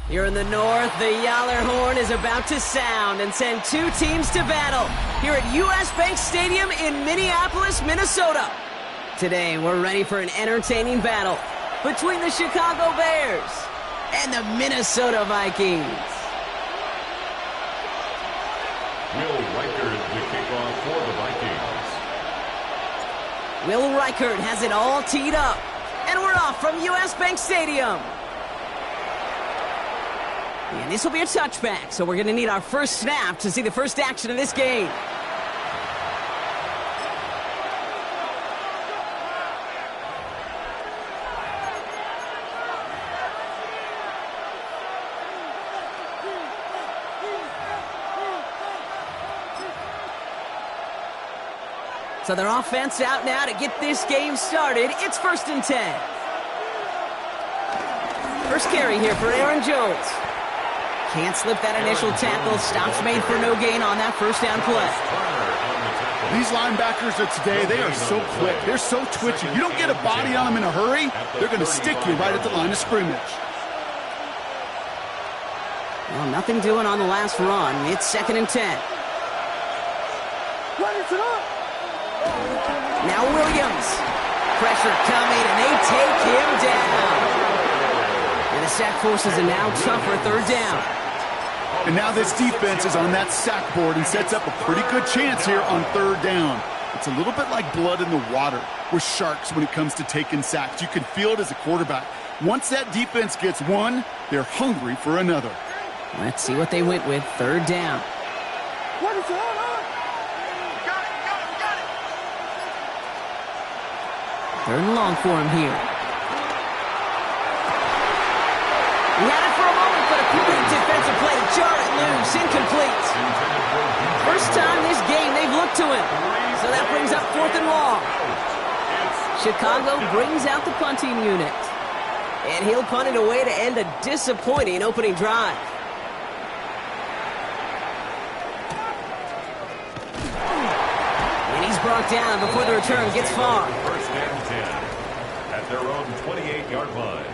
Here in the north, the Yaller horn is about to sound and send two teams to battle here at US Bank Stadium in Minneapolis, Minnesota. Today, we're ready for an entertaining battle between the Chicago Bears and the Minnesota Vikings. Will Reichert to kick off for the Vikings. Will Reichert has it all teed up, and we're off from US Bank Stadium. And this will be a touchback, so we're going to need our first snap to see the first action of this game. So their offense out now to get this game started. It's 1st and 10. First carry here for Aaron Jones. Can't slip that initial tackle. Stops made for no gain on that first down play. These linebackers of today, they are so quick. They're so twitchy. You don't get a body on them in a hurry, they're going to stick you right at the line of scrimmage. Well, nothing doing on the last run. It's 2nd and 10. Now Williams. Pressure coming, and they take him down. And the sack forces a now tougher 3rd down. And now this defense is on that sack board and sets up a pretty good chance here on 3rd down. It's a little bit like blood in the water with sharks when it comes to taking sacks. You can feel it as a quarterback. Once that defense gets one, they're hungry for another. Let's see what they went with. 3rd down. Third and long for him here. He had it for a moment, but a quick defensive play to jar it loose. Incomplete. First time this game they've looked to him. So that brings up 4th and long. Chicago brings out the punting unit. And he'll punt it away to end a disappointing opening drive. And he's brought down before the return gets far. 1st and 10 at their own 28-yard line.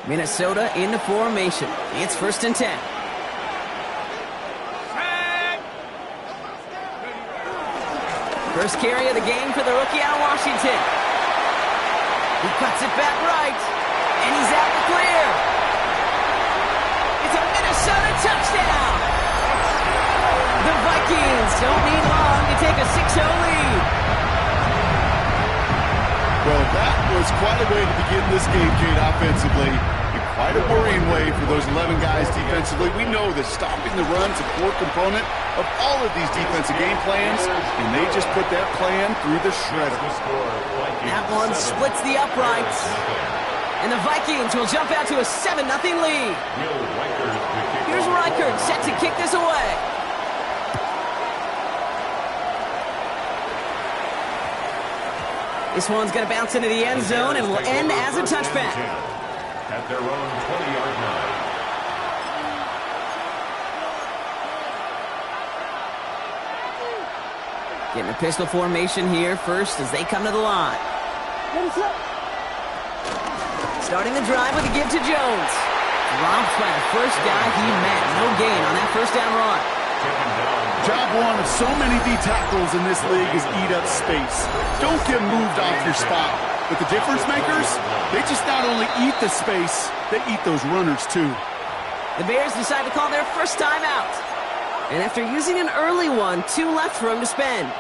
Minnesota in the formation. It's 1st and 10. First carry of the game for the rookie out of Washington. He cuts it back right, and he's out the clear. It's a Minnesota touchdown. The Vikings don't need long to take a 6-0 lead. Well, that was quite a way to begin this game, Kate, offensively. And quite a worrying way for those 11 guys defensively. We know that stopping the run's a core component of all of these defensive game plans, and they just put that plan through the shredder. That one splits the uprights. And the Vikings will jump out to a 7-0 lead. Here's Reichert set to kick this away. This one's going to bounce into the end zone and will end as a touchback. At their own 20-yard line. Getting a pistol formation here first as they come to the line. Starting the drive with a give to Jones. Drops by the first guy he met. No gain on that first down run. Job one of so many D tackles in this league is eat up space. Don't get moved off your spot. But the difference makers, they just not only eat the space, they eat those runners too. The Bears decide to call their first timeout. And after using an early one, 2 left for him to spend.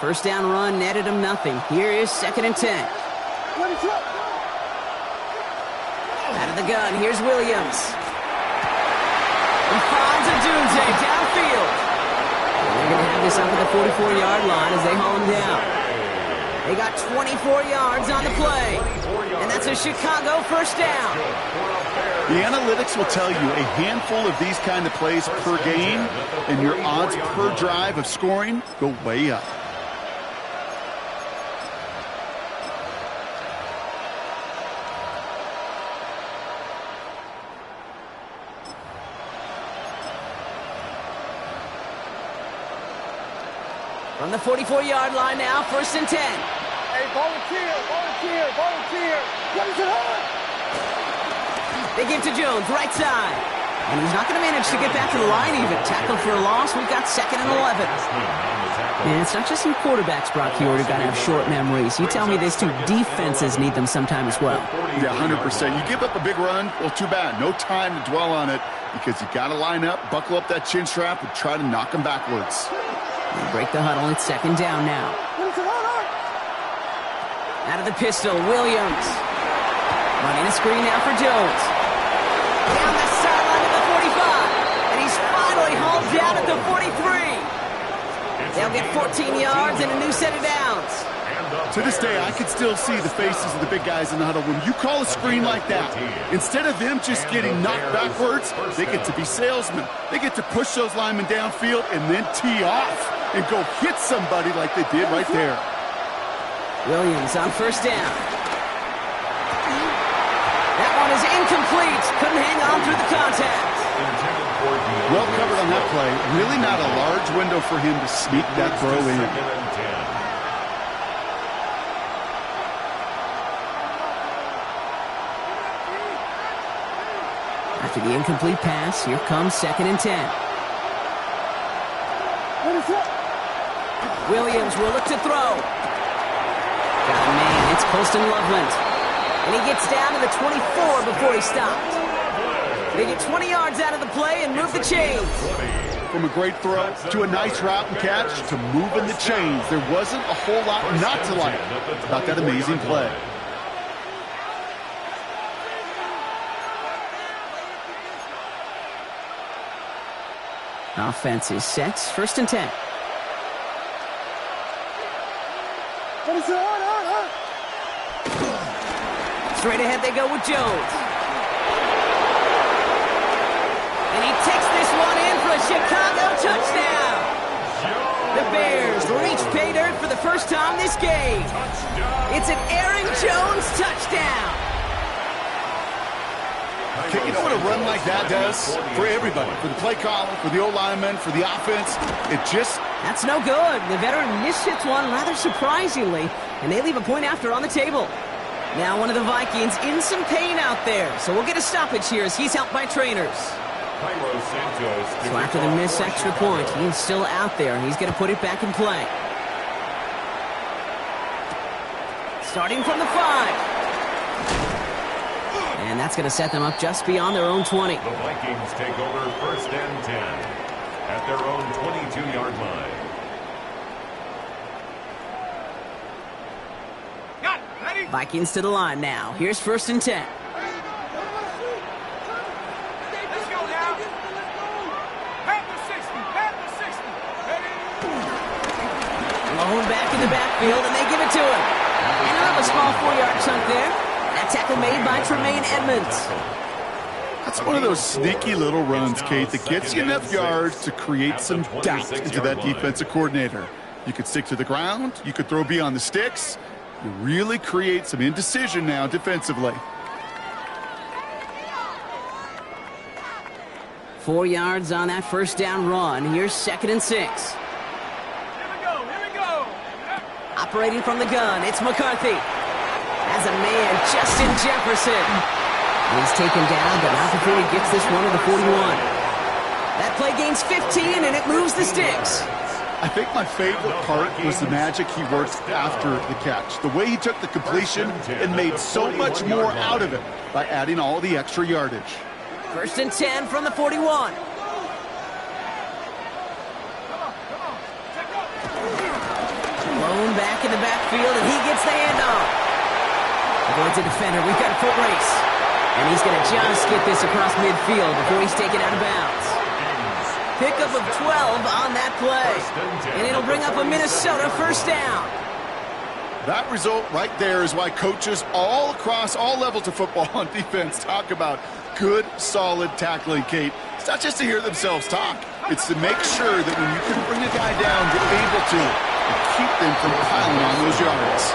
First down run netted him nothing. Here is 2nd and 10. Out of the gun, here's Williams. He finds a Dunze downfield. They're going to have this up at the 44-yard line as they haul him down. They got 24 yards on the play. And that's a Chicago first down. The analytics will tell you a handful of these kind of plays per game, and your odds per drive of scoring go way up. From the 44-yard line now, 1st and 10. Hey, volunteer. What is it on? They give to Jones, right side. And he's not going to manage to get back to the line even. Tackle for a loss. We've got 2nd and 11. And it's not just some quarterbacks, Brock Huard, who got to have short memories. You tell me these two defenses need them sometime as well. Yeah, 100%. You give up a big run, well, too bad. No time to dwell on it because you got to line up, buckle up that chin strap, and try to knock them backwards. They break the huddle. It's 2nd down now. Out of the pistol, Williams. Running a screen now for Jones. Down the sideline to the 45. And he's finally hauled down at the 43. They'll get 14 yards and a new set of downs. To this day, I can still see the faces of the big guys in the huddle. When you call a screen like that, instead of them just getting knocked backwards, they get to be salesmen. They get to push those linemen downfield and then tee off and go hit somebody like they did right there. Williams on 1st down. That one is incomplete. Couldn't hang on through the contact. Well covered on that play. Really not a large window for him to sneak that throw in. After the incomplete pass, here comes 2nd and 10. Williams will look to throw. Got a man. It's Colston Loveland. And he gets down to the 24 before he stopped. They get 20 yards out of the play and move the chains. From a great throw to a nice route and catch to moving the chains, there wasn't a whole lot not to like about that amazing play. Offense is set. 1st and 10. Straight ahead they go with Jones. And he takes this one in for a Chicago touchdown. The Bears reach pay dirt for the first time this game. It's an Aaron Jones touchdown. You know what a run like that does for everybody? For the play caller, for the O-lineman, for the offense. It just... That's no good. The veteran mishits one rather surprisingly, and they leave a point after on the table. Now one of the Vikings in some pain out there, so we'll get a stoppage here as he's helped by trainers. So after the missed extra point, he's still out there, and he's going to put it back in play. Starting from the 5. And that's going to set them up just beyond their own 20. The Vikings take over 1st and 10 at their own 22-yard line. Vikings to the line now. Here's 1st and 10. Malone back in the backfield, and they give it to him. And a small 4-yard chunk there. That tackle made by Tremaine Edmonds. That's one of those sneaky little runs, Kate, that gets you enough yards to create some doubt into that defensive coordinator. You could stick to the ground. You could throw beyond the sticks. You really create some indecision now defensively. 4 yards on that 1st down run. Here's 2nd and 6. Here we go. Operating from the gun, it's McCarthy. Has a man, Justin Jefferson. He's taken down, but not before he gets this one to the 41. That play gains 15, and it moves the sticks. I think my favorite part was the magic he worked after the catch. The way he took the completion and made so much more out of it by adding all the extra yardage. 1st and 10 from the 41. Lone back in the backfield, and he gets the handoff. Avoids a defender. We've got a foot race. And he's going to just get this across midfield before he's taken out of bounds. Pickup of 12 on that play. And it'll bring up a Minnesota first down. That result right there is why coaches all across all levels of football on defense talk about good, solid tackling, Kate. It's not just to hear themselves talk. It's to make sure that when you can bring a guy down, you're able to and keep them from piling on those yards.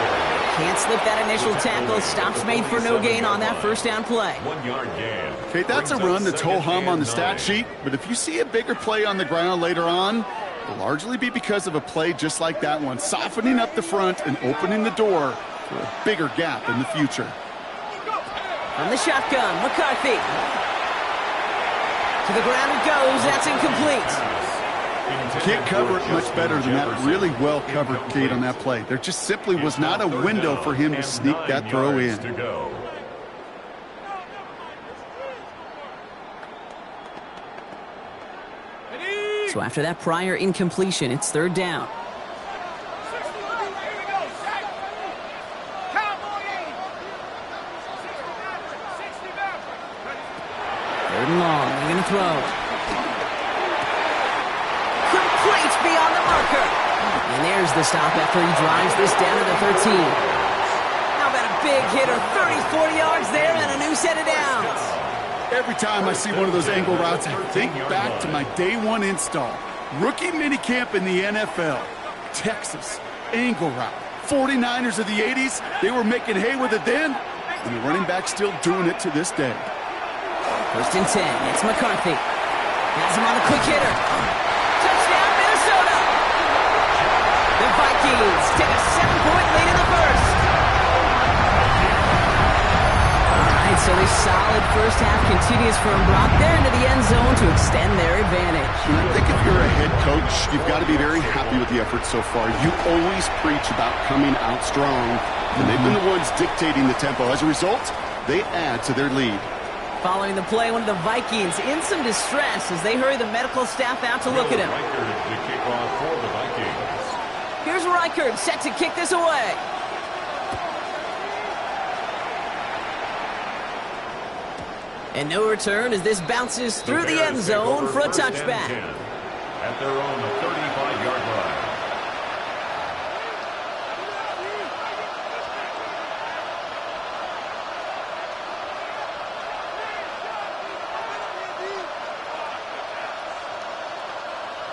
Can't slip that initial tackle. Stops made for no gain on that first down play. 1 yard gain. Okay, that's a run that's ho-hum on the stat sheet, but if you see a bigger play on the ground later on, it'll largely be because of a play just like that one, softening up the front and opening the door for a bigger gap in the future. From the shotgun, McCarthy. To the ground it goes. That's incomplete. Can't cover it much better than that. Really well covered, Kate, on that play. There just simply was not a window for him to sneak that throw in. So after that prior incompletion, it's third down. Third and long. They're going to throw. Complete beyond the marker. And there's the stop after he drives this down to the 13. How about a big hitter? 30, 40 yards there and a new set of downs. Every time I see one of those angle routes, I think back to my day one install. Rookie minicamp in the NFL. Texas, angle route. 49ers of the 80s, they were making hay with it then, and the running back's still doing it to this day. First and 10, it's McCarthy. Has him on the quick hitter. Touchdown, Minnesota! The Vikings take a 7-point lead in the first. So a solid first half continues from Brock. They're into the end zone to extend their advantage. And I think if you're a head coach, you've got to be very happy with the effort so far. You always preach about coming out strong, and they've been the ones dictating the tempo. As a result, they add to their lead. Following the play, one of the Vikings in some distress as they hurry the medical staff out to look at him. The kickoff for the Vikings. Here's Reichard set to kick this away. And no return as this bounces through the end zone for a touchback. At their own 35-yard line.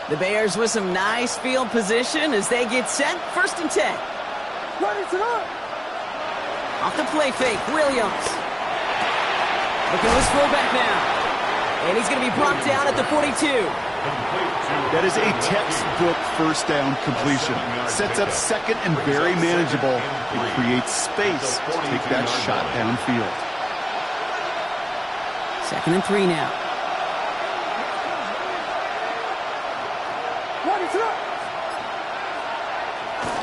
The Bears with some nice field position as they get set. First and 10. Off the play fake, Williams. Looking to his fullback now. And he's going to be brought down at the 42. That is a textbook first down completion. Sets up second and very manageable and creates space to take that shot downfield. Second and 3 now.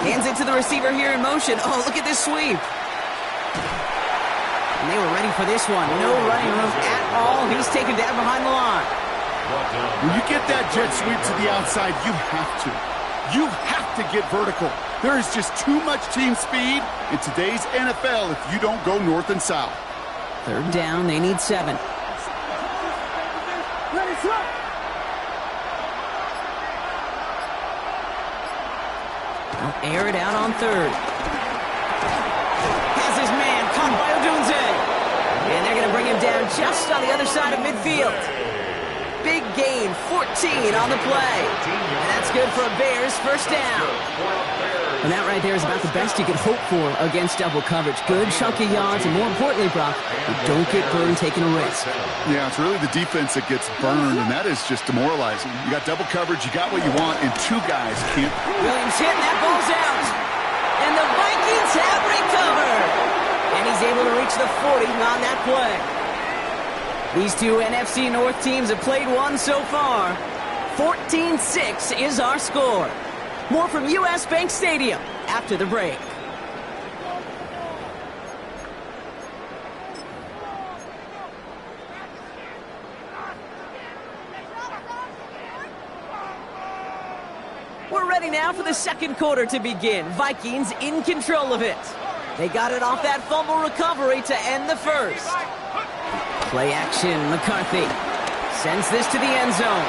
Hands it to the receiver here in motion. Oh, look at this sweep. And they were ready for this one. No running room at all. He's taken down behind the line. When you get that jet sweep to the outside, you have to. You have to get vertical. There is just too much team speed in today's NFL if you don't go north and south. Third down, they need 7. They'll air it out on third. Has his man caught by Odunze. And they're going to bring him down just on the other side of midfield. Big gain, 14 on the play. And that's good for a Bears first down. And that right there is about the best you could hope for against double coverage. Good chunky yards, and more importantly, Brock, you don't get burned taking a risk. Yeah, it's really the defense that gets burned, and that is just demoralizing. You got double coverage, you got what you want, and two guys can't. Williams hit, and that ball's out. And the Vikings have recovered. And he's able to reach the 40 on that play. These two NFC North teams have played one so far. 14-6 is our score. More from U.S. Bank Stadium after the break. We're ready now for the second quarter to begin. Vikings in control of it. They got it off that fumble recovery to end the first. Play action, McCarthy sends this to the end zone.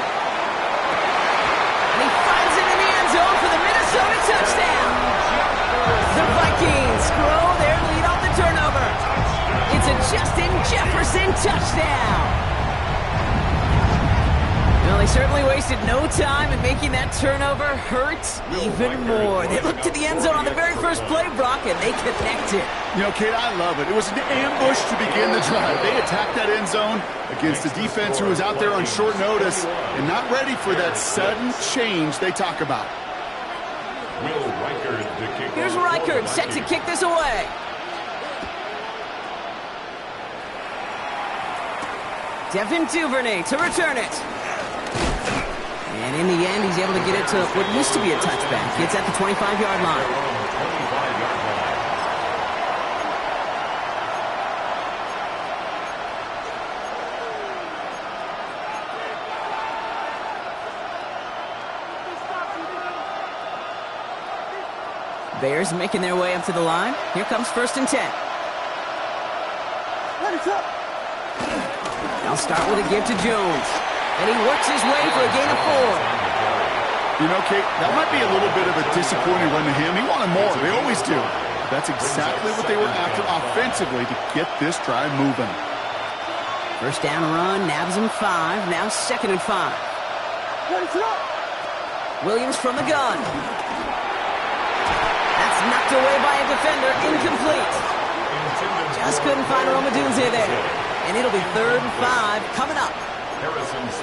touchdown. Well, they certainly wasted no time in making that turnover hurt even more. They looked to the end zone on the very first play, Brock, and they connected. You know, Kate, I love it. It was an ambush to begin the drive. They attacked that end zone against a defense who was out there on short notice and not ready for that sudden change they talk about. Here's Reichert set to kick this away. Devin Duvernay to return it. And in the end, he's able to get it to what used to be a touchback. It's at the 25-yard line. Bears making their way up to the line. Here comes 1st and 10. They'll start with a give to Jones. And he works his way for a gain of 4. You know, Kate, that might be a little bit of a disappointing run to him. He wanted more. They always do. That's exactly what they were after offensively to get this drive moving. 1st down run, nabs him 5. Now 2nd and 5. Williams from the gun. That's knocked away by a defender. Incomplete. Just couldn't find Romadunze there. And it'll be 3rd and 5 coming up.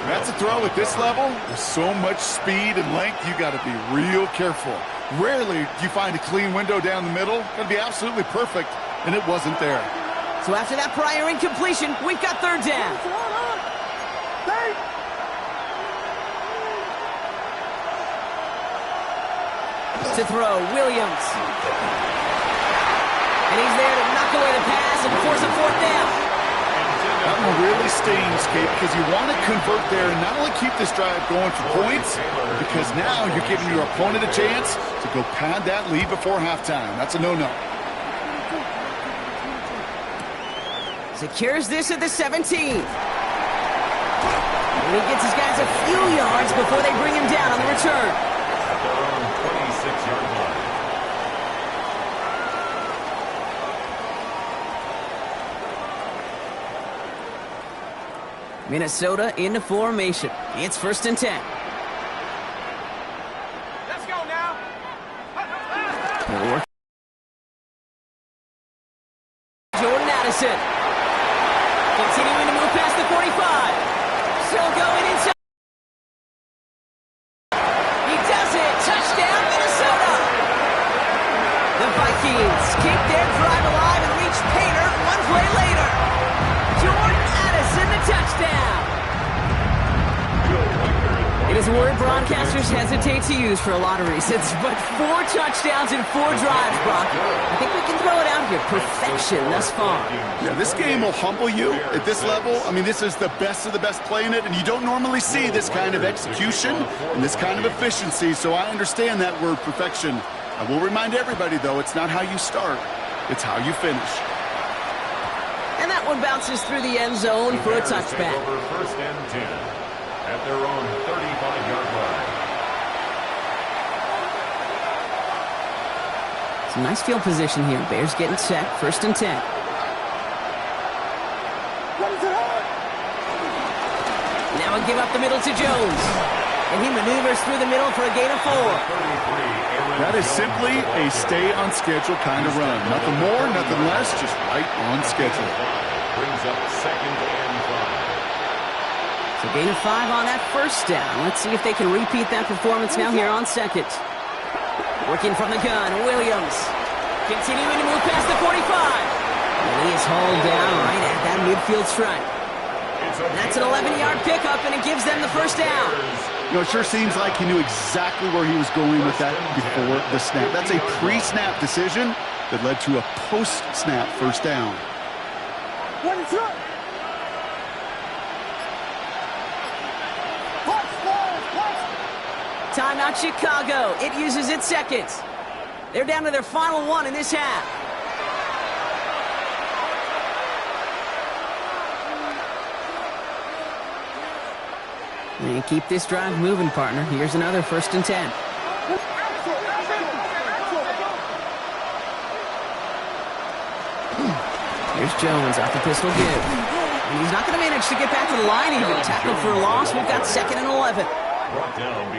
That's a throw at this level. With so much speed and length, you got to be real careful. Rarely do you find a clean window down the middle. Got to be absolutely perfect, and it wasn't there. So after that prior incompletion, we've got 3rd down. To throw, Williams. And he's there to knock away the pass and force a 4th down. That one really stings, Kate, because you want to convert there and not only keep this drive going for points, because now you're giving your opponent a chance to go pad that lead before halftime. That's a no-no. Secures this at the 17. And he gets his guys a few yards before they bring him down on the return. At their own 26-yard line. Minnesota into formation. It's 1st and 10. Let's go now. Jordan Addison. Continuing to move past the 45. Still going inside. He does it. Touchdown, Minnesota. The Vikings keep their drive alive and reach Painter 1 play later. Jordan Addison, the touchdown. It is a word broadcasters hesitate to use for a lot of reasons, but 4 touchdowns in 4 drives, Brock. I think we can throw it out here. Perfection thus far. Yeah, this game will humble you at this level. I mean, this is the best of the best playing it, and you don't normally see this kind of execution and this kind of efficiency, so I understand that word perfection. I will remind everybody, though, it's not how you start, it's how you finish. And that one bounces through the end zone for a touchback. Over 1st and 10 at their own 35-yard line. It's a nice field position here. Bears getting set. 1st and 10. Now a give up the middle to Jones. And he maneuvers through the middle for a gain of 4. That is simply a stay-on-schedule kind of run. Nothing more, nothing less, just right on schedule. Brings up 2nd and 5. So gain of 5 on that 1st down. Let's see if they can repeat that performance now here on 2nd. Working from the gun, Williams. Continuing to move past the 45. And he is hauled down right at that midfield stripe. That's an 11-yard pickup, and it gives them the 1st down. You know, it sure seems like he knew exactly where he was going with that before the snap. That's a pre-snap decision that led to a post-snap 1st down. Timeout Chicago. It uses its 2nd. They're down to their final 1 in this half. And keep this drive moving, partner. Here's another 1st and 10. Here's Jones off the pistol give. And he's not going to manage to get back to the line even. Tackled for a loss. We've got 2nd and 11.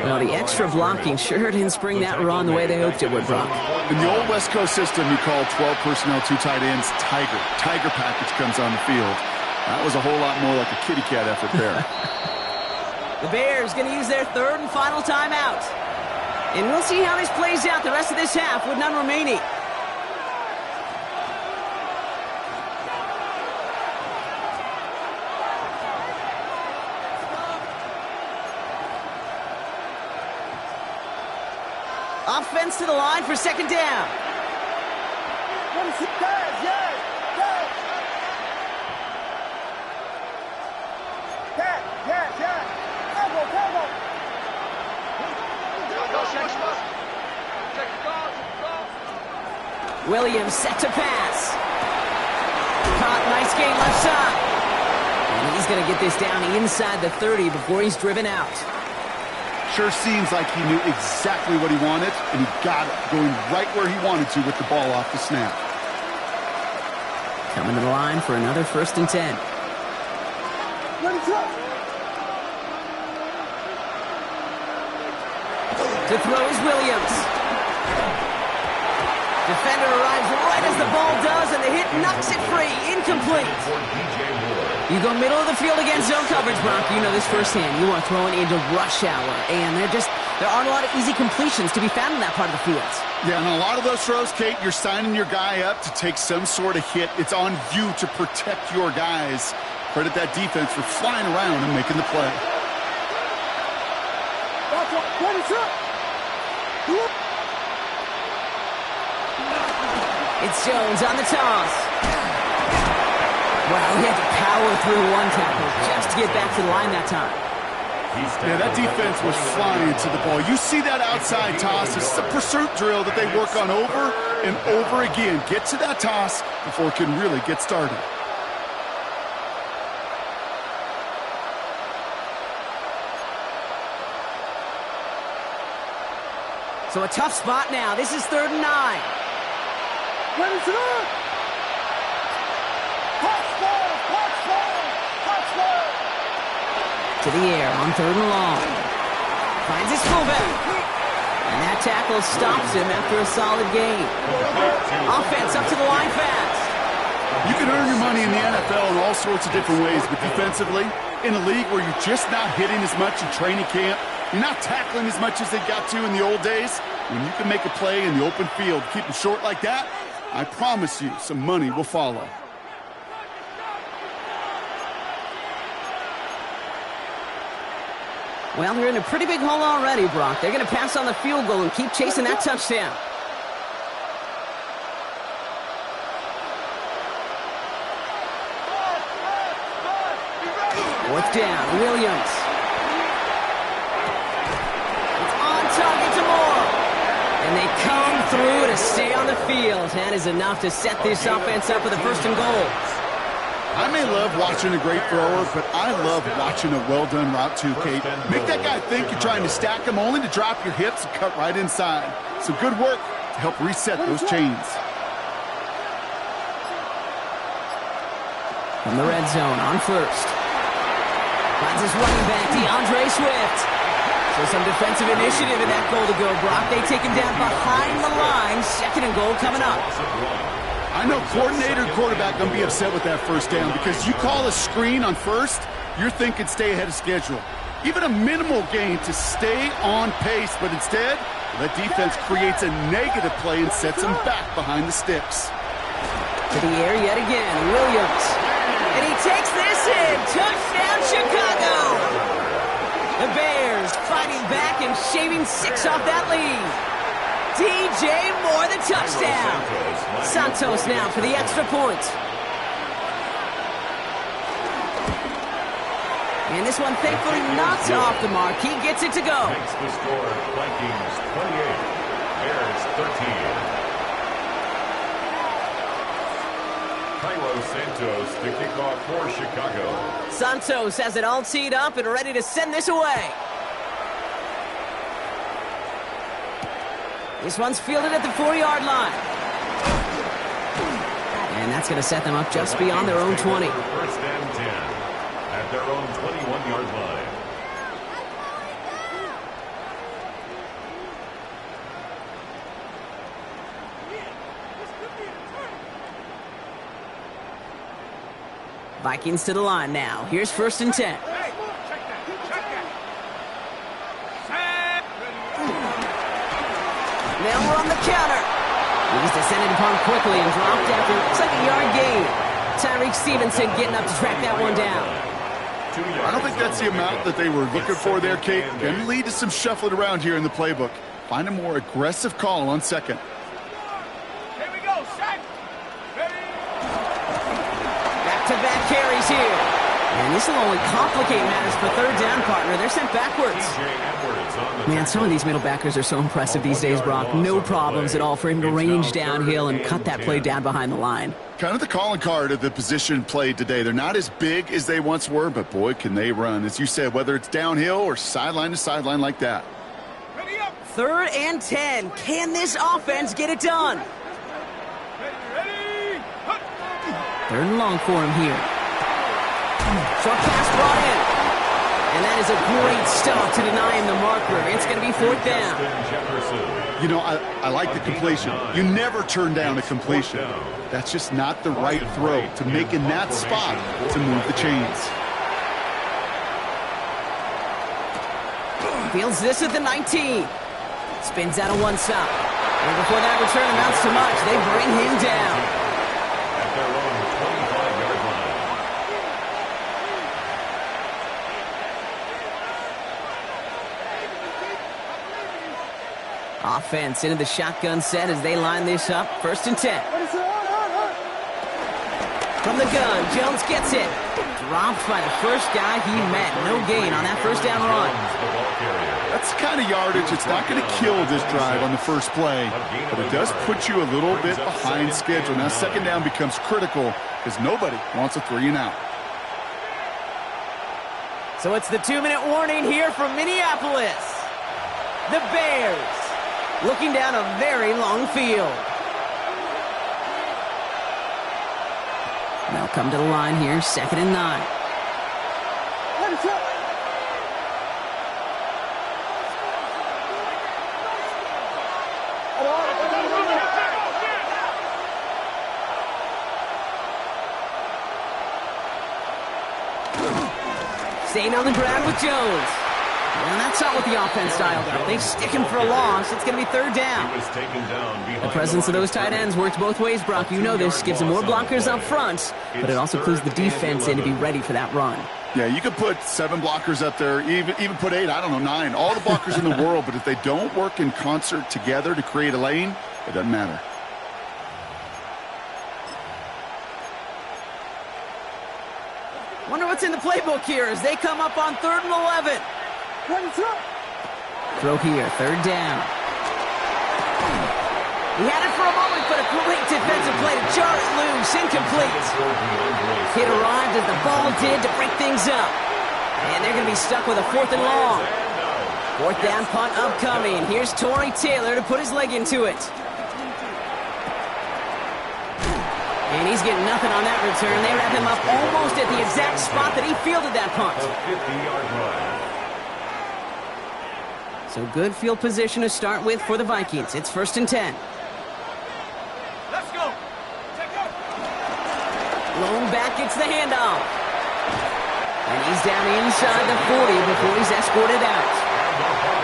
Well, the extra blocking sure didn't spring that run the way they hoped it would, Brock. In the old West Coast system, you call 12 personnel, 2 tight ends, Tiger. Tiger package comes on the field. That was a whole lot more like a kitty cat effort there. The Bears going to use their 3rd and final timeout. And we'll see how this plays out the rest of this half with none remaining. Offense to the line for 2nd down. Williams set to pass. Caught, nice gain left side. And he's going to get this down inside the 30 before he's driven out. Sure seems like he knew exactly what he wanted, and he got it, going right where he wanted to with the ball off the snap. Coming to the line for another 1st and 10. To throw is Williams. Defender arrives right as the ball does, and the hit knocks it free. Incomplete. You go middle of the field against zone coverage, Brock. You know this firsthand. You are throwing into rush hour, and there aren't a lot of easy completions to be found in that part of the field. Yeah, and a lot of those throws, Kate, you're signing your guy up to take some sort of hit. It's on you to protect your guys. Credit that defense for flying around and making the play. It's Jones on the toss. Wow, he had to power through one tackle just to get back to the line that time. Yeah, that defense was flying to the ball. You see that outside toss. It's a pursuit drill that they work on over and over again. Get to that toss before it can really get started. So a tough spot now. This is 3rd and 9. To the air on 3rd and long. Finds his fullback. And that tackle stops him after a solid gain. Offense up to the line fast. You can earn your money in the NFL in all sorts of different ways, but defensively, in a league where you're just not hitting as much in training camp, you're not tackling as much as they got to in the old days, when you can make a play in the open field, keep them short like that, I promise you some money will follow. Well, they're in a pretty big hole already, Brock. They're going to pass on the field goal and keep chasing that touchdown. 4th down, Williams. It's on target to Moore. And they come through to stay on the field. That is enough to set this offense up with a 1st and goal. I may love watching a great thrower, but I love watching a well-done route too, Kate. Make that guy think you're trying to stack him only to drop your hips and cut right inside. So good work to help reset those chains. From the red zone on 1st. Finds his running back, DeAndre Swift. So some defensive initiative in that goal to go, Brock. They take him down behind the line. 2nd and goal coming up. I know coordinator and quarterback going to be upset with that 1st down because you call a screen on 1st, you're thinking stay ahead of schedule. Even a minimal gain to stay on pace, but instead, that defense creates a negative play and sets them back behind the sticks. To the air yet again, Williams. And he takes this in. Touchdown, Chicago! The Bears fighting back and shaving 6 off that lead. DJ Moore, the touchdown. Santos now for the extra point. And this one, thankfully, not off the mark. He gets it to go. Makes the score Vikings 28, Bears 13. Cairo Santos to kick off for Chicago. Santos has it all teed up and ready to send this away. This one's fielded at the 4-yard line. And that's going to set them up just beyond their own 20. 1st and 10. at their own 21-yard line. Vikings to the line now. Here's 1st and 10. Now we're on the counter. He's descended upon quickly and dropped after looks like a yard gain. Tyreek Stevenson getting up to track that one down. I don't think that's the amount that they were looking for there, Kate. Going to lead to some shuffling around here in the playbook. Find a more aggressive call on 2nd. Here we go, set. Back-to-back carries here. And this will only complicate matters for 3rd down, partner. They're sent backwards. Man, some of these middle backers are so impressive these days, Brock. No problems at all for him to range downhill and cut that play down behind the line. Kind of the calling card of the position played today. They're not as big as they once were, but boy, can they run. As you said, whether it's downhill or sideline to sideline like that. 3rd and 10. Can this offense get it done? 3rd and long for him here. Short pass brought in. And that is a great stop to deny him the marker. It's going to be 4th down. You know, I like the completion. You never turn down a completion. That's just not the right throw to make in that spot to move the chains. Fields this at the 19. Spins out of one side. And before that return amounts to much, they bring him down. At their own 25-yard line. Offense into the shotgun set as they line this up. 1st and 10. From the gun, Jones gets it. Dropped by the first guy he met. No gain on that 1st down run. That's the kind of yardage. It's not going to kill this drive on the first play, but it does put you a little bit behind schedule. Now 2nd down becomes critical because nobody wants a 3 and out. So it's the 2-minute warning here from Minneapolis. The Bears looking down a very long field. They'll come to the line here, 2nd and 9. Staying on the ground with Jones. And that's not what the offense dialed up. They stick him for a loss. It's going to be 3rd down. The presence of those tight ends works both ways, Brock. You know this. Gives them more blockers up front, but it also clues the defense in to be ready for that run. Yeah, you could put 7 blockers up there, even put 8, I don't know, 9. All the blockers in the world, but if they don't work in concert together to create a lane, it doesn't matter. Wonder what's in the playbook here as they come up on 3rd and 11. Throw here, 3rd down. He had it for a moment, but a great defensive play to jar it loose, incomplete. Hit arrived as the ball did to break things up. And they're going to be stuck with a 4th and long. 4th down punt upcoming. Here's Torrey Taylor to put his leg into it. And he's getting nothing on that return. They wrap him up almost at the exact spot that he fielded that punt. A 50-yard run. So good field position to start with for the Vikings. It's 1st and 10. Let's go. Take go. Lone back gets the handoff. And he's down inside the 40 before he's escorted out.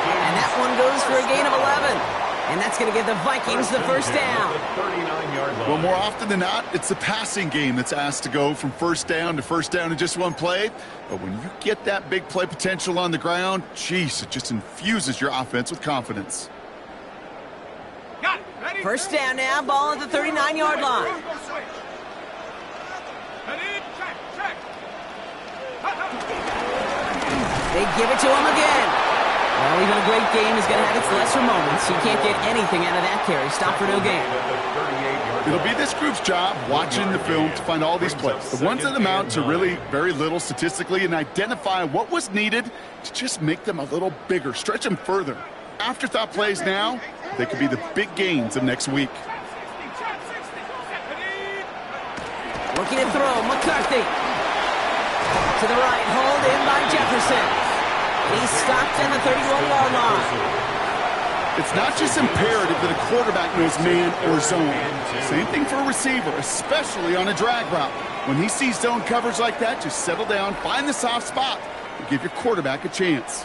And that one goes for a gain of 11. And that's going to give the Vikings the 1st down. Well, more often than not, it's the passing game that's asked to go from 1st down to 1st down in just one play. But when you get that big play potential on the ground, geez, it just infuses your offense with confidence. Got it. Ready? 1st down now, ball at the 39-yard line. Ready? Check. They give it to him again. Well, even a great game is going to have its lesser moments. You can't get anything out of that carry. Stop for no gain. It'll be this group's job watching the film to find all these plays. The ones that amount to really very little statistically and identify what was needed to just make them a little bigger, stretch them further. Afterthought plays now, they could be the big gains of next week. Looking to throw, McCarthy. To the right, hauled in by Jefferson. He's stopped at the 31-yard line. It's not just imperative that a quarterback knows man or zone. Same thing for a receiver, especially on a drag route. When he sees zone coverage like that, just settle down, find the soft spot, and give your quarterback a chance.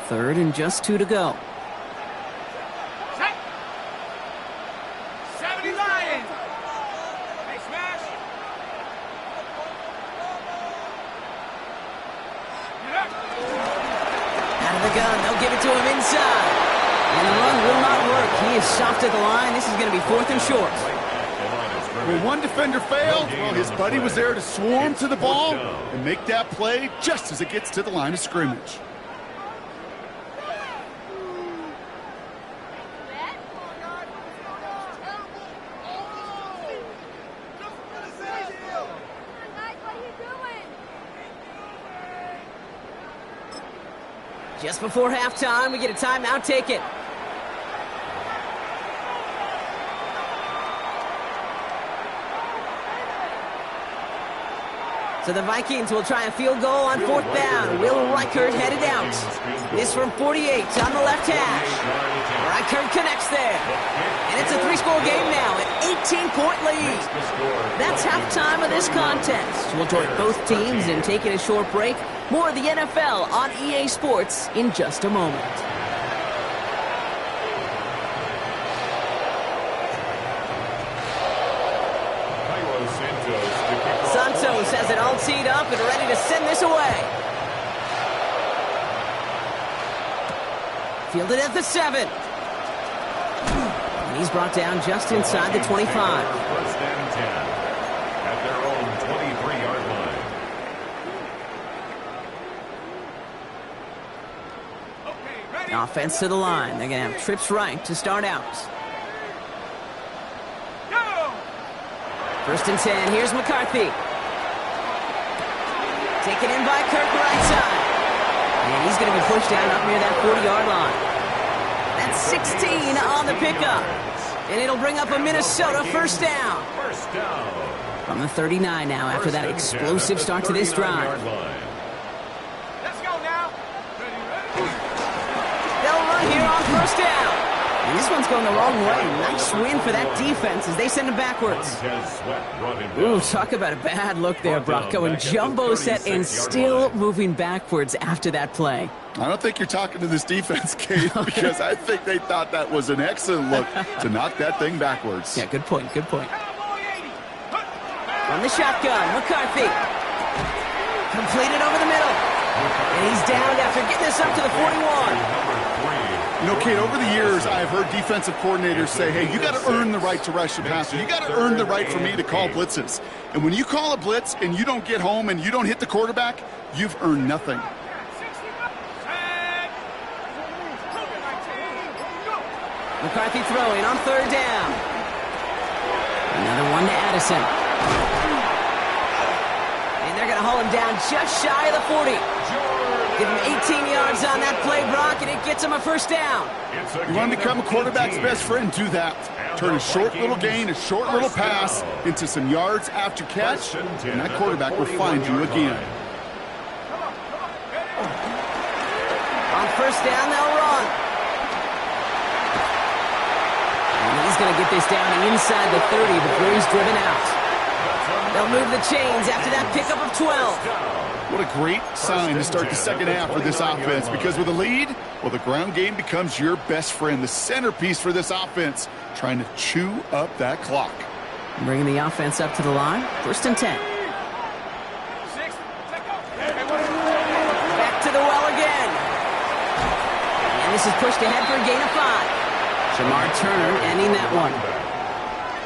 3rd and just 2 to go. 70 Lions! Hey, smash! Out of the gun, they'll give it to him inside. And the run will not work. He is stopped at the line. This is going to be 4th and short. When one defender failed, well, his buddy was there to swarm to the ball and make that play just as it gets to the line of scrimmage. Just before halftime, we get a timeout taken. So the Vikings will try a field goal on 4th down. Will Reichert headed out. This from 48 on the left hash. Reichert connects there. And it's a 3-score game now, an 18-point lead. That's halftime of this contest. We'll join both teams in taking a short break. More of the NFL on EA Sports in just a moment. Santos has it all teed up and ready to send this away. Fielded at the 7. And he's brought down just inside the 25. 1st and 10 at their own 23-yard line. Offense to the line. They're going to have trips right to start out. 1st and 10. Here's McCarthy. Taken in by Kirk right side. And he's going to be pushed down up near that 40-yard line. That's 16 on the pickup. And it'll bring up a Minnesota 1st down. From the 39 now after that explosive start to this drive. Let's go now. They'll run here on 1st down. And this one's going the wrong way. Nice win for that defense as they send him backwards. Ooh, talk about a bad look there, Brock. Going jumbo set and still moving backwards after that play. I don't think you're talking to this defense, Kate, because I think they thought that was an excellent look to knock that thing backwards. Yeah, good point, good point. From the shotgun, McCarthy. Completed over the middle. And he's down after getting this up to the 41. You know, Kate, over the years, I've heard defensive coordinators say, hey, you got to earn the right to rush the passer. You got to earn the right for me to call blitzes. And when you call a blitz and you don't get home and you don't hit the quarterback, you've earned nothing. McCarthy throwing on 3rd down. Another one to Addison. And they're going to haul him down just shy of the 40. Give him 18 yards on that play, Brock, and it gets him a 1st down. You want to become a quarterback's best friend? Do that. Turn a short little gain, a short little pass into some yards after catch, and that quarterback will find you again. On 1st down, they'll run. And he's going to get this down inside the 30 before he's driven out. They'll move the chains after that pickup of 12. What a great sign to start the second half for this offense, because with a lead, well, the ground game becomes your best friend, the centerpiece for this offense, trying to chew up that clock. Bringing the offense up to the line, 1st and 10. Back to the well again. And this is pushed ahead for a gain of 5. Jamar Turner ending that one.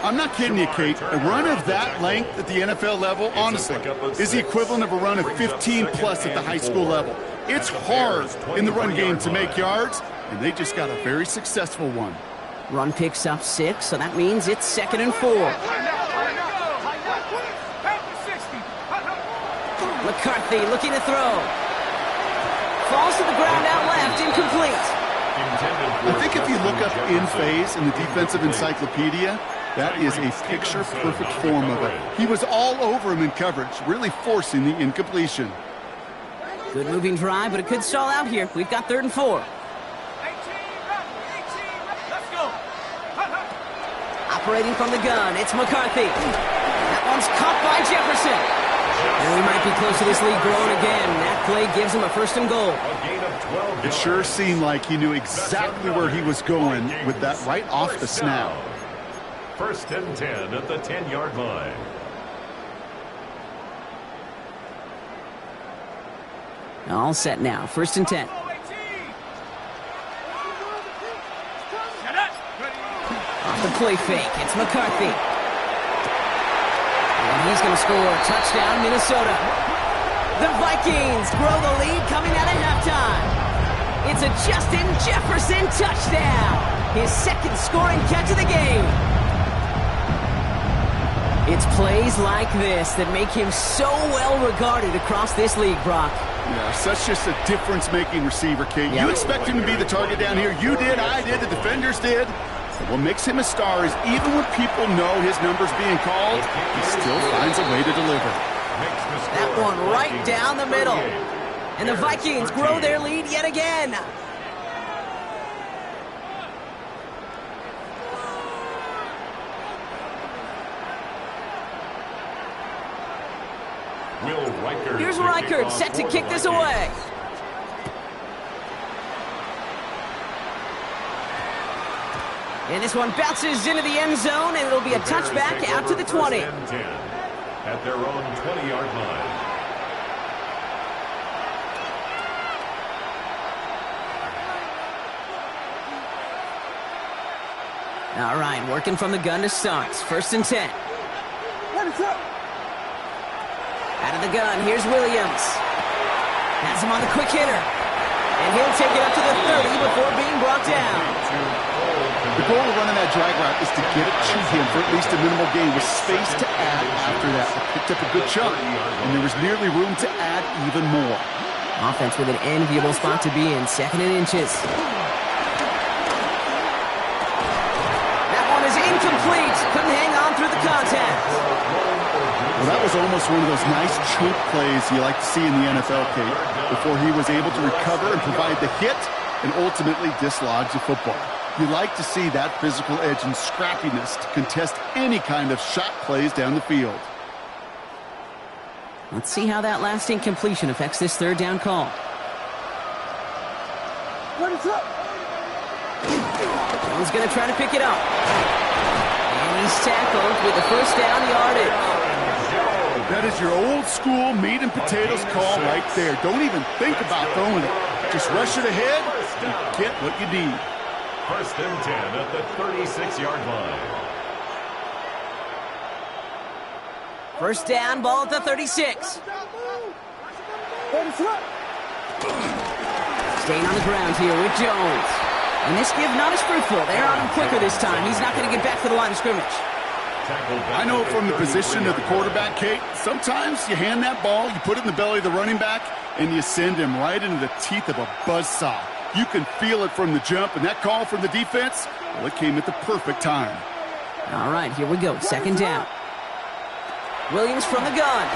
I'm not kidding you, Kate. A run of that length at the NFL level, honestly, is the equivalent of a run of 15-plus at the high school level. It's hard in the run game to make yards, and they just got a very successful one. Run picks up 6, so that means it's 2nd and 4. McCarthy looking to throw. Falls to the ground out left, incomplete. I think if you look up in phase in the defensive encyclopedia, that is a picture-perfect form of it. He was all over him in coverage, really forcing the incompletion. Good moving drive, but it could stall out here. We've got 3rd and 4. Let's go. Operating from the gun, it's McCarthy. That one's caught by Jefferson. And we might be close to this lead growing again. That play gives him a 1st and goal. A gain of 12 yards. It sure seemed like he knew exactly where he was going with that right off the snap. 1st and 10 at the 10-yard line. All set now. 1st and 10. Off the play fake. It's McCarthy. And he's going to score. Touchdown, Minnesota. The Vikings grow the lead coming out of halftime. It's a Justin Jefferson touchdown. His 2nd scoring catch of the game. It's plays like this that make him so well regarded across this league, Brock. Yeah, such just a difference-making receiver, Kate. Yeah. You expect him to be the target down here. You did, I did, the defenders did. But what makes him a star is even when people know his number's being called, he still finds a way to deliver. That one right down the middle. And the Vikings grow their lead yet again. Here's Reichert set to kick this away. And this one bounces into the end zone, and it'll be a touchback out to the 20. At their own 20-yard line. All right, working from the gun to start. 1st and 10. Out of the gun, here's Williams. Has him on the quick hitter. And he'll take it up to the 30 before being brought down. The goal of running that drag route is to get it to him for at least a minimal gain with space to add after that. They picked up a good chunk, and there was nearly room to add even more. Offense with an enviable spot to be in, 2nd and inches. That one is incomplete. Couldn't hang on through the contact. Well, that was almost one of those nice chunk plays you like to see in the NFL, Kate, before he was able to recover and provide the hit and ultimately dislodge the football. You like to see that physical edge and scrappiness to contest any kind of shot plays down the field. Let's see how that last incompletion affects this 3rd down call. Jones going to try to pick it up. And he's tackled with the 1st down yardage. That is your old school meat and potatoes call right there. Don't even think about throwing it. Just rush it ahead and get what you need. 1st and 10 at the 36-yard line. 1st down, ball at the 36. Staying on the ground here with Jones. And this give not as fruitful. They're on him quicker this time. He's not going to get back to the line of scrimmage. I know from the position of the quarterback, Kate, sometimes you hand that ball, you put it in the belly of the running back, and you send him right into the teeth of a buzzsaw. You can feel it from the jump, and that call from the defense, well, it came at the perfect time. All right, here we go. 2nd down. Williams from the gun.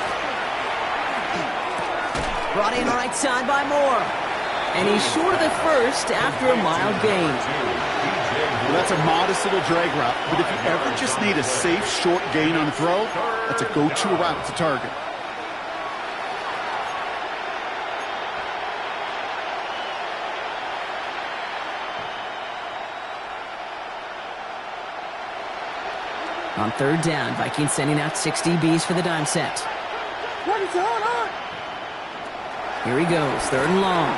Brought in right side by Moore. And he's short of the 1st after a mild gain. Well, that's a modest little drag route, but if you ever just need a safe, short gain on a throw, that's a go-to route to target. On 3rd down, Vikings sending out 6 DBs for the dime set. Here he goes, 3rd and long.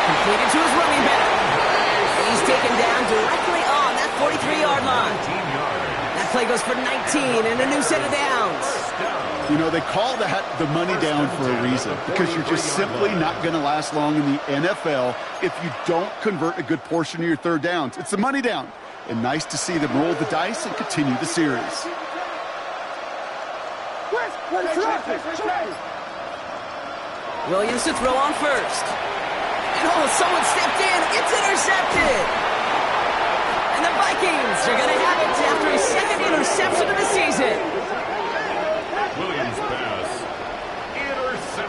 Completed to his running back. He's taken down directly on that 43-yard line. That play goes for 19 and a new set of downs. You know, they call that the money down for a reason, because you're just simply not going to last long in the NFL if you don't convert a good portion of your 3rd downs. It's the money down. And nice to see them roll the dice and continue the series. Williams to throw on 1st. And oh, someone stepped in. It's intercepted. And the Vikings are going to have it after his 2nd interception of the season. Williams pass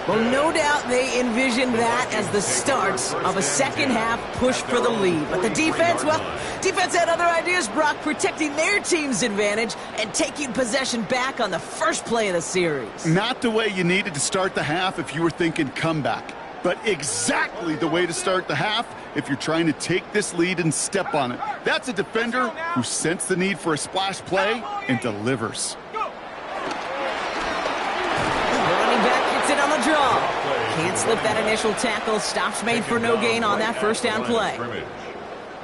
Well, no doubt they envisioned that as the start of a second-half push for the lead. But the defense, well, defense had other ideas, Brock, protecting their team's advantage and taking possession back on the first play of the series. Not the way you needed to start the half if you were thinking comeback, but exactly the way to start the half if you're trying to take this lead and step on it. That's a defender who sensed the need for a splash play and delivers. On the draw. Can't slip that initial tackle. Stops made for no gain on that first down play.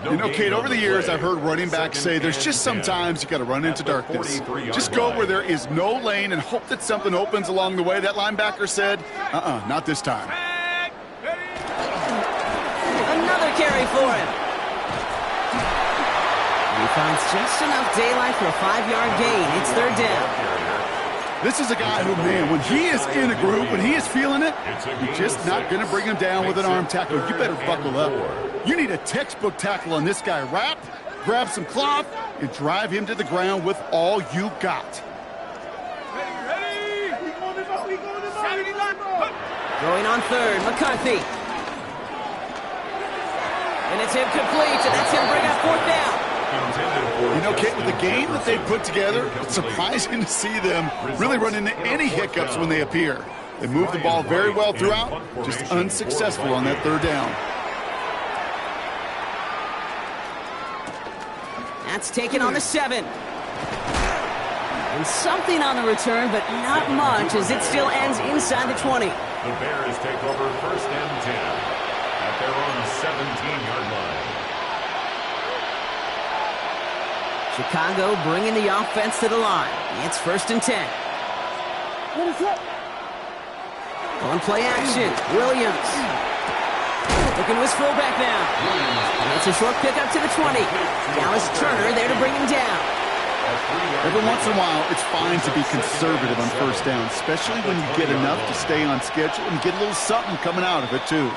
You know, Kate, over the years, I've heard running backs say there's just sometimes you got to run into darkness. Just go where there is no lane and hope that something opens along the way. That linebacker said, not this time. Another carry for him. He finds just enough daylight for a 5-yard gain. It's third down. This is a guy who, man, when he is in a group, when he is feeling it, you're just not going to bring him down with an arm tackle. You better buckle up. You need a textbook tackle on this guy. Wrap, grab some cloth, and drive him to the ground with all you got. Going on third, McCarthy. And it's incomplete, and that's going to bring up fourth down. You know, Kate, with the game that they put together, it's surprising to see them really run into any hiccups when they appear. They move the ball very well throughout, just unsuccessful on that third down. That's taken on the 7. And something on the return, but not much, as it still ends inside the 20. The Bears take over first and 10 at their own 17-yard line. Chicago bringing the offense to the line. It's first and 10. On play action, Williams. Looking to his fullback now. And it's a short pickup to the 20. Now is Turner there to bring him down. Every once in a while, it's fine to be conservative on first down, especially when you get enough to stay on schedule and get a little something coming out of it, too.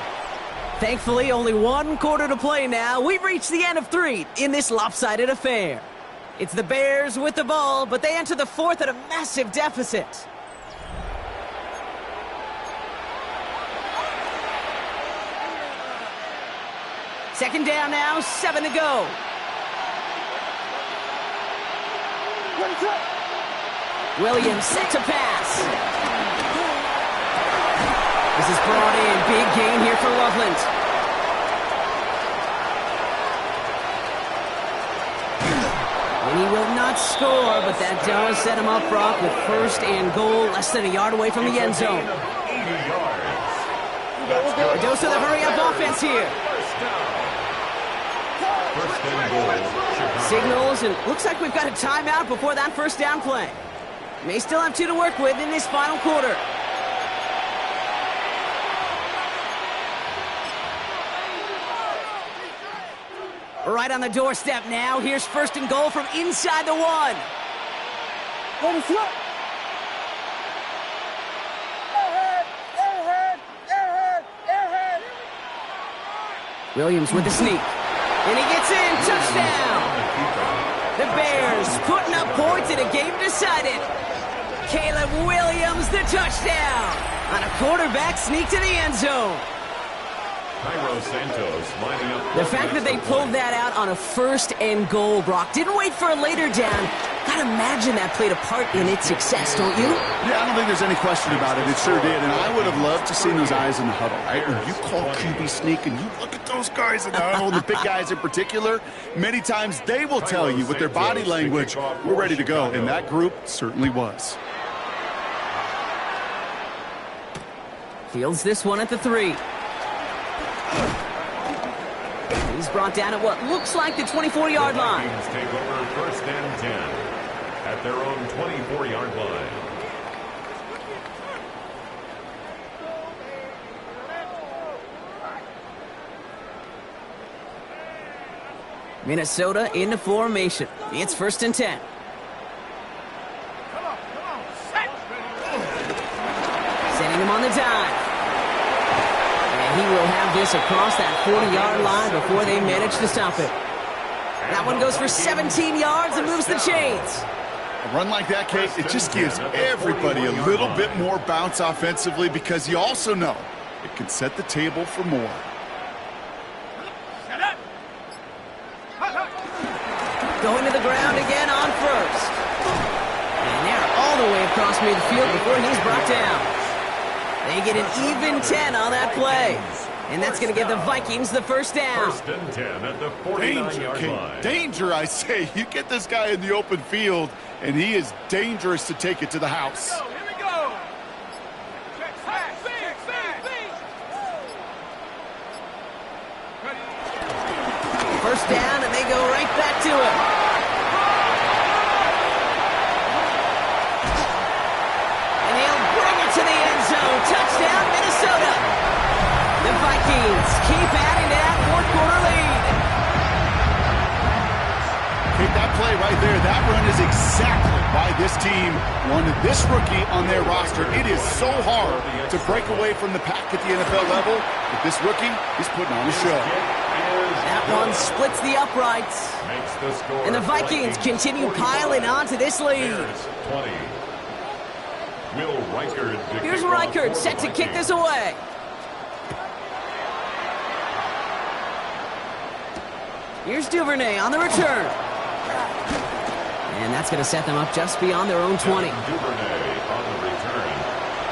Thankfully, only one quarter to play now. We've reached the end of 3 in this lopsided affair. It's the Bears with the ball, but they enter the fourth at a massive deficit. Second down now, 7 to go. Williams set to pass. This is brought in. Big gain here for Loveland. And he will not score, but that does set him up, Brock, with first and goal, less than a yard away from the end zone. A dose of the hurry-up offense here. Signals, and looks like we've got a timeout before that first down play. May still have 2 to work with in this final quarter. Right on the doorstep now. Here's first and goal from inside the 1. Williams with the sneak. And he gets in. Touchdown. The Bears putting up points in a game decided. Caleb Williams, the touchdown. On a quarterback sneak to the end zone. The fact that they pulled that out on a first and goal, Brock, didn't wait for a later down. Gotta imagine that played a part in its success, don't you? Yeah, I don't think there's any question about it. It sure did, and I would have loved to see those eyes in the huddle, right? When you call QB sneak and you look at those guys in the huddle, the big guys in particular, many times they will tell you with their body language, we're ready to go, and that group certainly was. Fields this one at the 3. He's brought down at what looks like the 24-yard line. The Vikings take over first and 10 at their own 24-yard line. Minnesota in the formation. It's first and 10. Sending him on the dive. He will have this across that 40-yard line before they manage to stop it. That one goes for 17 yards and moves the chains. A run like that, Kate, it just gives everybody a little bit more bounce offensively because you also know it can set the table for more. Going to the ground again on first. And they're all the way across midfield before he's brought down. They get an even 10 on that play. And that's going to give the Vikings the first down. First and 10 at the 49-yard line. Danger, I say. You get this guy in the open field, and he is dangerous to take it to the house. Here we go. First down, and they go right back to it. And he'll bring it to the end zone. Touchdown, Minnesota. The Vikings keep adding to that fourth-quarter lead. Take that play right there. That run is exactly why this team wanted this rookie on their roster. It is so hard to break away from the pack at the NFL level, but this rookie is putting on a show. That one splits the uprights. And the Vikings continue piling onto this lead. Here's Reichard set to kick this away. Here's Duvernay on the return. And that's going to set them up just beyond their own 20. Duvernay on the return.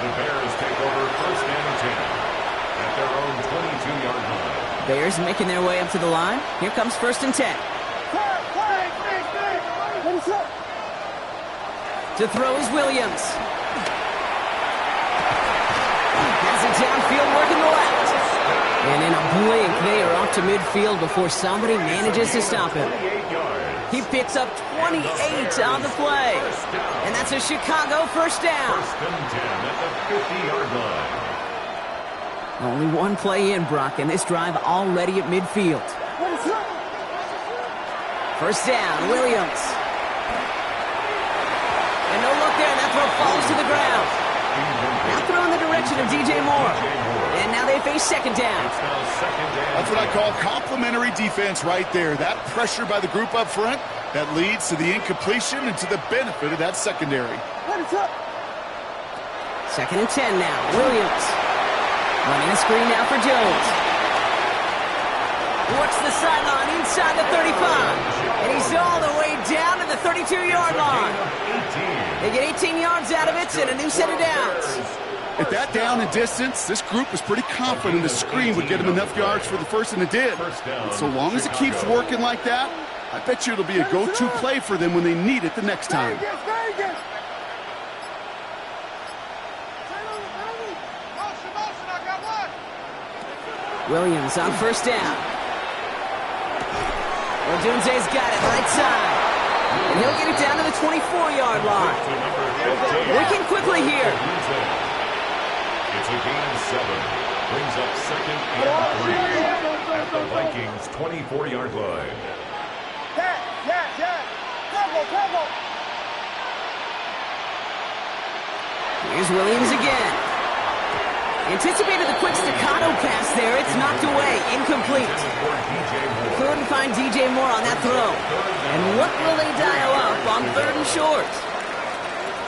The Bears take over first and 10 at their own 22-yard line. Bears making their way up to the line. Here comes first and 10. To throw is Williams. Has it downfield working the left. And in a blink, they are off to midfield before somebody manages to stop him. He picks up 28 on the play. And that's a Chicago first down. First and 10 at the 50-yard line. Only one play in, Brock, and this drive already at midfield. First down, Williams. And no look there, and that throw falls to the ground. Now throw in the direction of DJ Moore. And now they face second down. That's what I call complimentary defense right there. That pressure by the group up front, that leads to the incompletion and to the benefit of that secondary. Second and 10 now, Williams. Running a screen now for Jones. Works the sideline inside the 35. And he's all the way down to the 32-yard line. They get 18 yards out of it and a new set of downs. At that down and distance, this group was pretty confident the screen would get them enough yards for the first, and it did. And so long as it keeps working like that, I bet you it'll be a go-to play for them when they need it the next time. Williams on first down. Odunze's got it right side. And he'll get it down to the 24-yard line. Working quickly here. It's a gain of 7. Brings up second and 3 at the Vikings' 24-yard line. Here's Williams again. Anticipated the quick staccato pass there. It's knocked away. Incomplete. Couldn't find DJ Moore on that throw. And what will they dial up on third and short?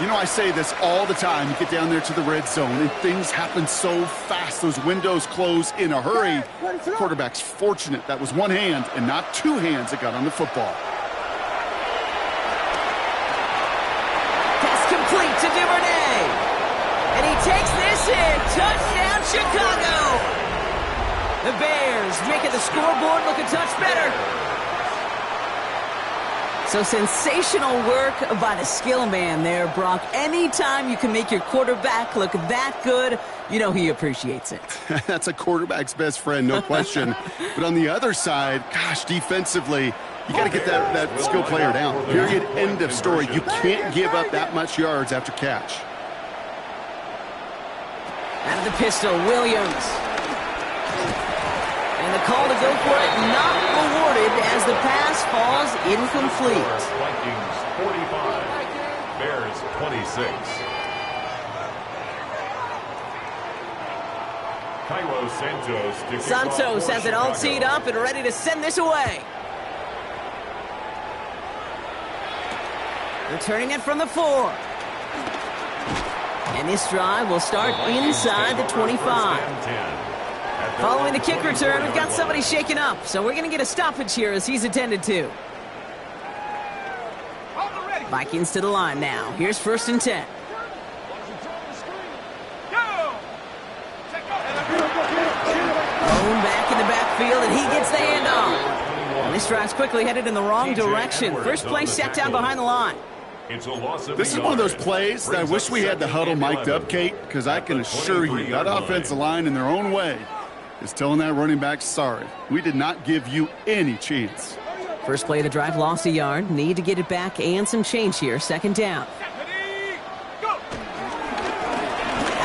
You know, I say this all the time. You get down there to the red zone, and things happen so fast. Those windows close in a hurry. The quarterback's fortunate that was one hand and not two hands that got on the football. Pass complete to Duvernay. And he takes this in. Touchdown, Chicago. The Bears making the scoreboard look a touch better. So sensational work by the skill man there, Brock. Anytime you can make your quarterback look that good, you know he appreciates it. That's a quarterback's best friend, no question. But on the other side, gosh, defensively, you got to get that skill player down. Period, end of story. You can't give up that much yards after catch. Out of the pistol, Williams. And the call to go for it not awarded as the pass falls incomplete. Vikings 45, Bears 26. Cairo Santos has it all teed up and ready to send this away. Returning it from the 4. And this drive will start inside the 25. Following the kick return, we've got somebody shaken up, so we're going to get a stoppage here as he's attended to. Vikings to the line now. Here's 1st and 10. Bone back in the backfield, and he gets the handoff. And this drive's quickly headed in the wrong direction. First play set down behind the line. This is one of those plays that I wish we had the huddle mic'd up, Kate, because I can assure you that offensive line in their own way is telling that running back, sorry, we did not give you any chance. First play of the drive lost a yard. Need to get it back and some change here. 2nd down. Out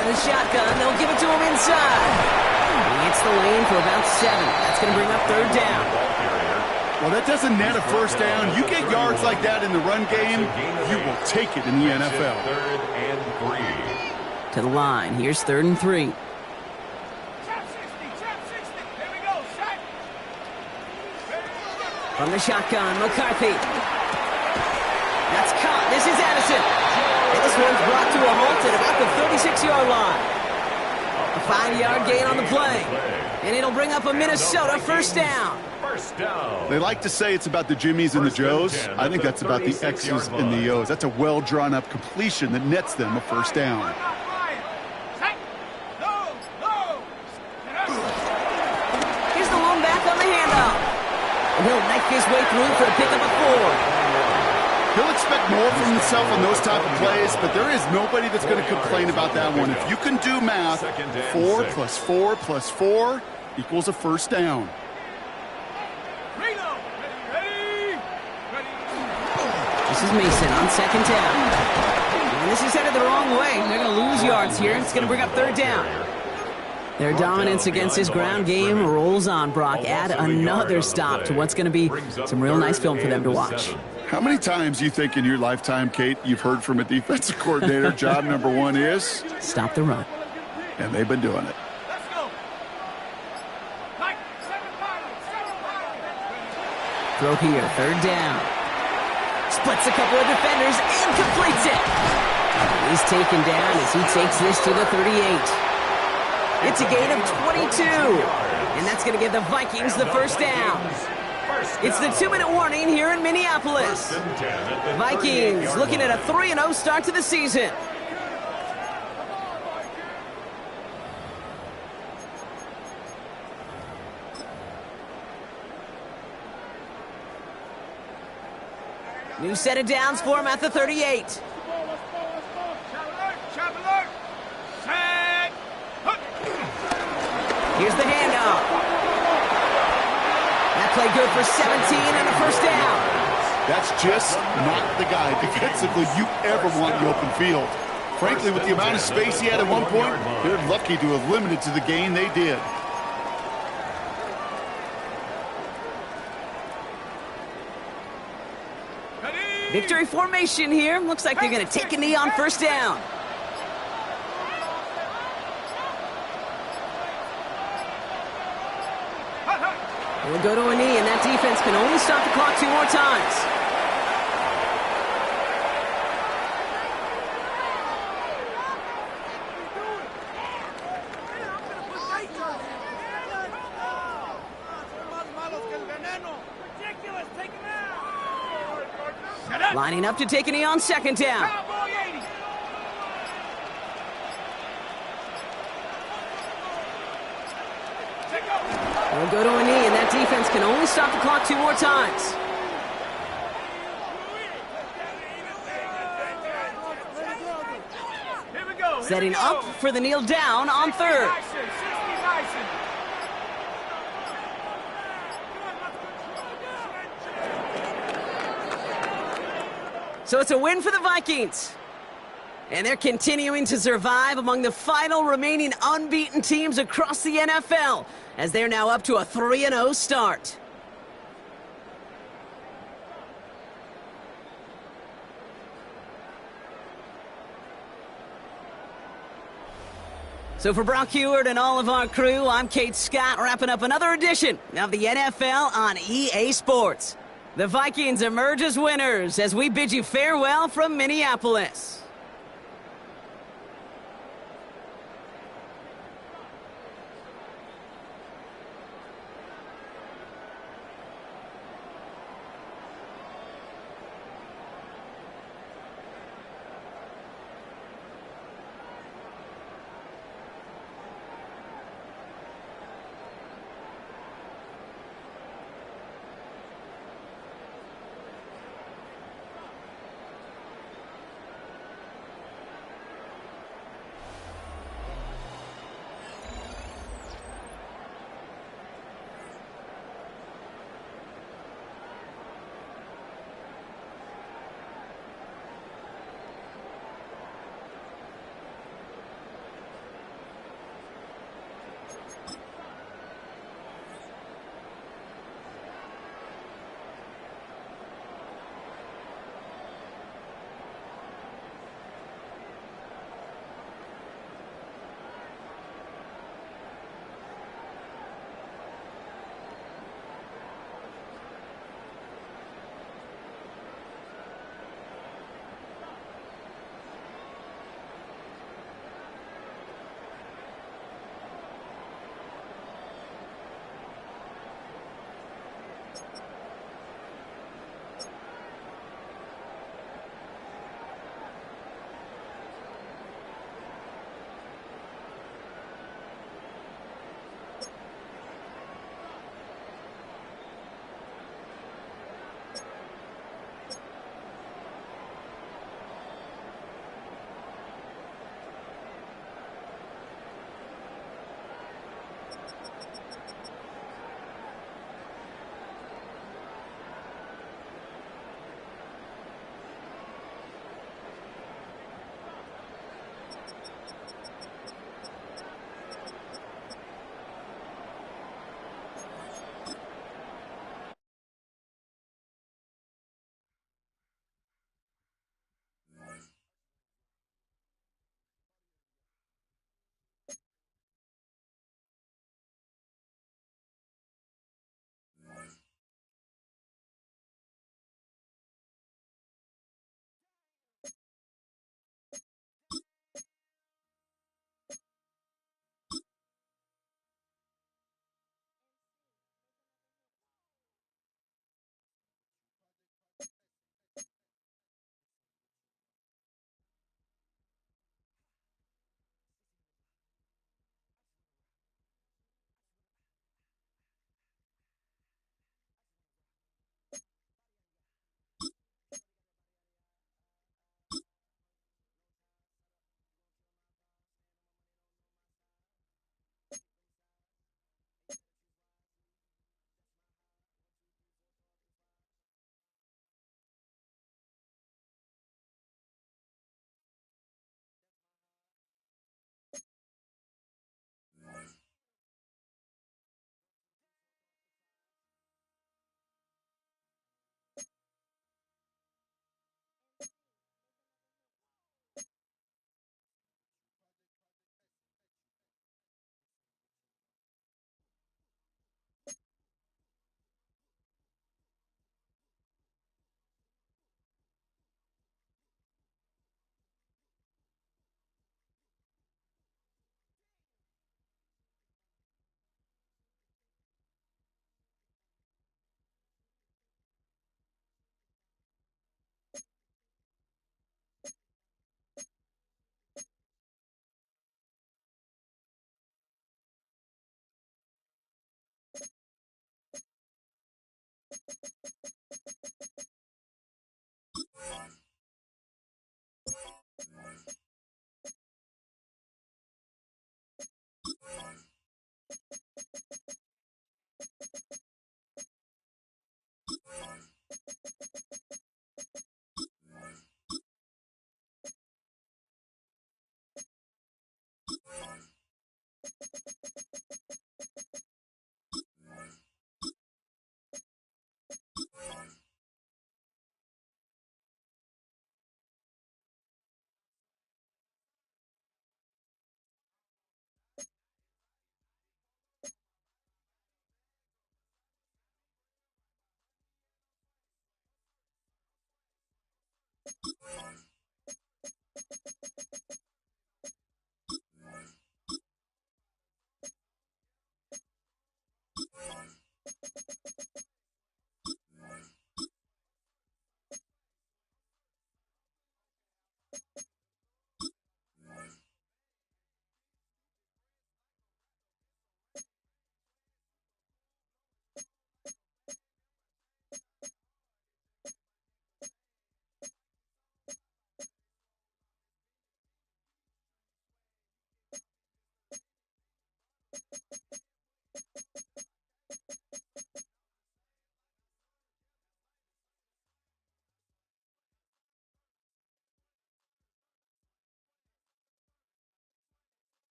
of the shotgun, they'll give it to him inside. He hits the lane for about 7. That's going to bring up 3rd down. Well, that doesn't net a 1st down. You get yards like that in the run game, you will take it in the NFL. 3rd and 3. To the line. Here's 3rd and 3. From the shotgun, McCarthy. That's caught. This is Addison. And this one's brought to a halt at about the 36-yard line. A 5-yard gain on the play. And it'll bring up a Minnesota 1st down. They like to say it's about the Jimmies and the Joes. I think that's about the X's and the O's. That's a well-drawn-up completion that nets them a 1st down. Here's the lone back on the handoff. And he'll knife his way through for a pickup of 4. He'll expect more from himself on those type of plays, but there is nobody that's going to complain about that one. If you can do math, 4 plus 4 plus 4 equals a 1st down. This is Mason on 2nd down. And this is headed the wrong way. They're going to lose yards here. It's going to bring up 3rd down. Their dominance against his ground game rolls on, Brock. Add another stop to what's going to be some real nice film for them to watch. How many times do you think in your lifetime, Kate, you've heard from a defensive coordinator, job number 1 is? Stop the run. And they've been doing it. Throw here, 3rd down. Splits a couple of defenders and completes it. He's taken down as he takes this to the 38. It's a gain of 22. And that's going to give the Vikings the 1st down. It's the 2-minute warning here in Minneapolis. Vikings looking at a 3-0 start to the season. New set of downs for him at the 38. Here's the handoff. That play good for 17 and a 1st down. That's just not the guy defensively you ever want in the open field. Frankly, with the amount of space he had at one point, they're lucky to have limited to the gain they did. Victory formation here. Looks like they're going to take a knee on 1st down. We'll go to a knee, and that defense can only stop the clock 2 more times. Lining up to take a knee on 2nd down. We'll go to a knee, and that defense can only stop the clock 2 more times. Setting up for the kneel down on 3rd. So it's a win for the Vikings. And they're continuing to survive among the final remaining unbeaten teams across the NFL, as they're now up to a 3-0 start. So for Brock Heward and all of our crew, I'm Kate Scott, wrapping up another edition of the NFL on EA Sports. The Vikings emerge as winners as we bid you farewell from Minneapolis.